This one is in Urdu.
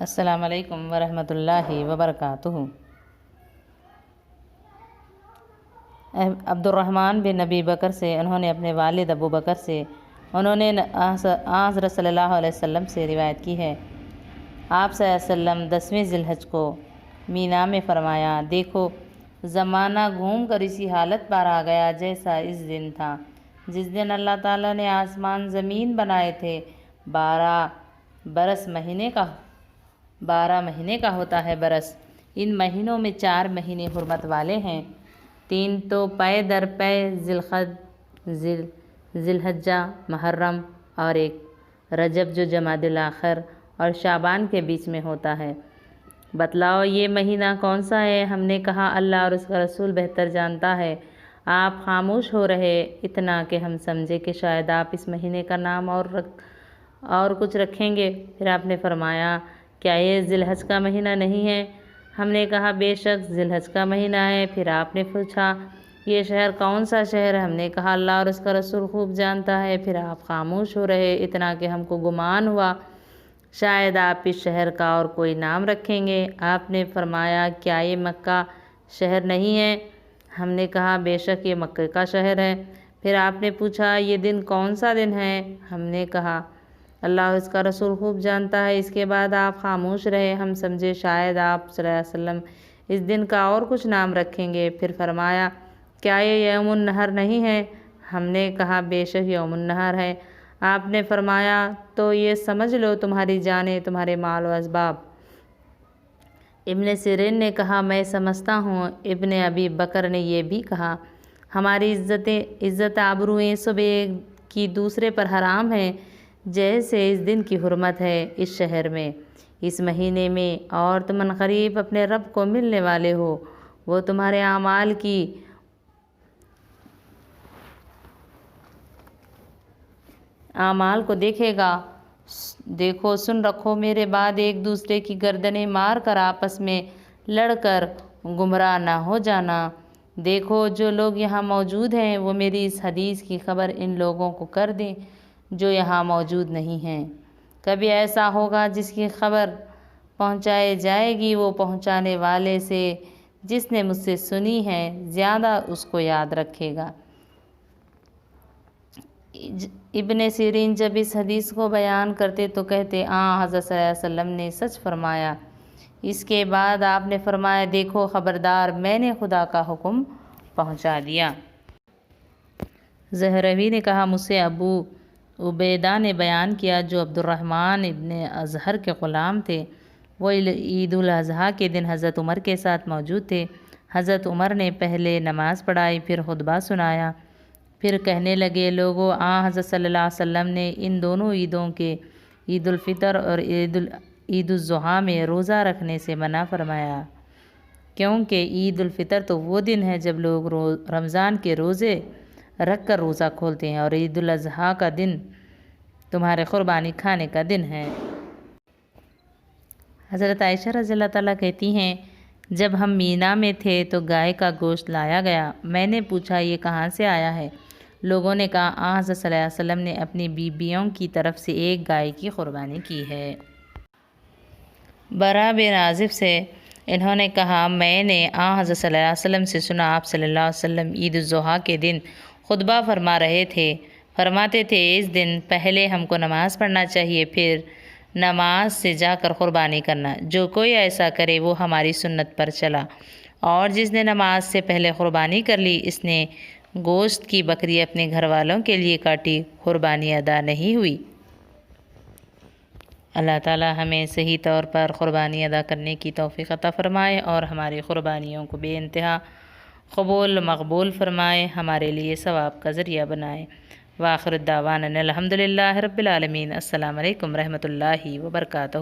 السلام علیکم ورحمۃ اللہ وبرکاتہ۔ عبد الرحمن بن ابی بکر سے انہوں نے اپنے والد ابو بکر سے انہوں نے حضرت صلی اللہ علیہ وسلم سے روایت کی ہے، آپ صلی اللہ علیہ وسلم 10ویں ذی الحج کو مینا میں فرمایا، دیکھو زمانہ گھوم کر اسی حالت پر آ گیا جیسا اس دن تھا جس دن اللہ تعالیٰ نے آسمان زمین بنائے تھے۔ 12 مہینے کا ہوتا ہے برس۔ ان مہینوں میں 4 مہینے حرمت والے ہیں، 3 تو پے در پے ذی الحجہ محرم، اور 1 رجب جو جمادی الاخر اور شعبان کے بیچ میں ہوتا ہے۔ بتلاؤ یہ مہینہ کون سا ہے؟ ہم نے کہا اللہ اور اس کا رسول بہتر جانتا ہے۔ آپ خاموش ہو رہے، اتنا کہ ہم سمجھے کہ شاید آپ اس مہینے کا نام اور کچھ رکھیں گے۔ پھر آپ نے فرمایا، کیا یہ ذی الحج کا مہینہ نہیں ہے؟ ہم نے کہا بے شک ذی الحج کا مہینہ ہے۔ پھر آپ نے پوچھا، یہ شہر کون سا شہر ہے؟ ہم نے کہا اللہ اور اس کا رسول خوب جانتا ہے۔ پھر آپ خاموش ہو رہے، اتنا کہ ہم کو گمان ہوا شاید آپ اس شہر کا اور کوئی نام رکھیں گے۔ آپ نے فرمایا، کیا یہ مکہ شہر نہیں ہے؟ ہم نے کہا بے شک یہ مکہ کا شہر ہے۔ پھر آپ نے پوچھا، یہ دن کون سا دن ہے؟ ہم نے کہا اللہ اور اس کا رسول خوب جانتا ہے۔ اس کے بعد آپ خاموش رہے، ہم سمجھے شاید آپ صلی اللہ علیہ وسلم اس دن کا اور کچھ نام رکھیں گے۔ پھر فرمایا، کیا یہ یوم النحر نہیں ہے؟ ہم نے کہا بے شک یوم النحر ہے۔ آپ نے فرمایا، تو یہ سمجھ لو تمہاری جانیں، تمہارے مال و اسباب۔ ابن سیرین نے کہا میں سمجھتا ہوں۔ ابن ابی بکر نے یہ بھی کہا، ہماری عزت آبروئیں سب ایک کی دوسرے پر حرام ہیں، جیسے اس دن کی حرمت ہے اس شہر میں، اس مہینے میں، اور تم عنقریب اپنے رب کو ملنے والے ہو۔ وہ تمہارے اعمال کو دیکھے گا۔ دیکھو سن رکھو، میرے بعد ایک دوسرے کی گردنیں مار کر آپس میں لڑ کر گمراہ نہ ہو جانا۔ دیکھو جو لوگ یہاں موجود ہیں وہ میری اس حدیث کی خبر ان لوگوں کو کر دیں جو یہاں موجود نہیں ہیں۔ کبھی ایسا ہوگا جس کی خبر پہنچائی جائے گی، وہ پہنچانے والے سے جس نے مجھ سے سنی ہے زیادہ اس کو یاد رکھے گا۔ ابن سیرین جب اس حدیث کو بیان کرتے تو کہتے، حضرت صلی اللہ علیہ وسلم نے سچ فرمایا۔ اس کے بعد آپ نے فرمایا، دیکھو خبردار، میں نے خدا کا حکم پہنچا دیا۔ زہروی نے کہا، مجھ سے ابو عبیدہ نے بیان کیا جو عبد الرحمن ابن ازہر کے غلام تھے، وہ عید الاضحیٰ کے دن حضرت عمر کے ساتھ موجود تھے۔ حضرت عمر نے پہلے نماز پڑھائی، پھر خطبہ سنایا، پھر کہنے لگے، لوگو حضرت صلی اللہ علیہ وسلم نے ان دونوں عیدوں کے عید الفطر اور عید الاضحیٰ میں روزہ رکھنے سے منع فرمایا، کیونکہ عید الفطر تو وہ دن ہے جب لوگ رمضان کے روزے رکھ کر روزہ کھولتے ہیں، اور عید الاضحیٰ کا دن تمہارے قربانی کھانے کا دن ہے۔ حضرت عائشہ رضی اللہ تعالیٰ کہتی ہیں، جب ہم مینا میں تھے تو گائے کا گوشت لایا گیا۔ میں نے پوچھا، یہ کہاں سے آیا ہے؟ لوگوں نے کہا، حضرت صلی اللہ علیہ وسلم نے اپنی بیویوں کی طرف سے ایک گائے کی قربانی کی ہے۔ برا بن عازب سے انہوں نے کہا، میں نے حضرت صلی اللہ علیہ وسلم سے سنا، آپ صلی اللہ علیہ وسلم عید الاضحیٰ کے دن خطبہ فرما رہے تھے، فرماتے تھے، اس دن پہلے ہم کو نماز پڑھنا چاہیے، پھر نماز سے جا کر قربانی کرنا۔ جو کوئی ایسا کرے وہ ہماری سنت پر چلا، اور جس نے نماز سے پہلے قربانی کر لی اس نے گوشت کی بکری اپنے گھر والوں کے لیے کاٹی، قربانی ادا نہیں ہوئی۔ اللہ تعالی ہمیں صحیح طور پر قربانی ادا کرنے کی توفیق عطا فرمائے، اور ہماری قربانیوں کو بے انتہا قبول مقبول فرمائے، ہمارے لیے ثواب کا ذریعہ بنائے۔ وآخر الدعوانا الحمدللہ رب العالمین۔ السلام علیکم ورحمۃ اللہ وبرکاتہ۔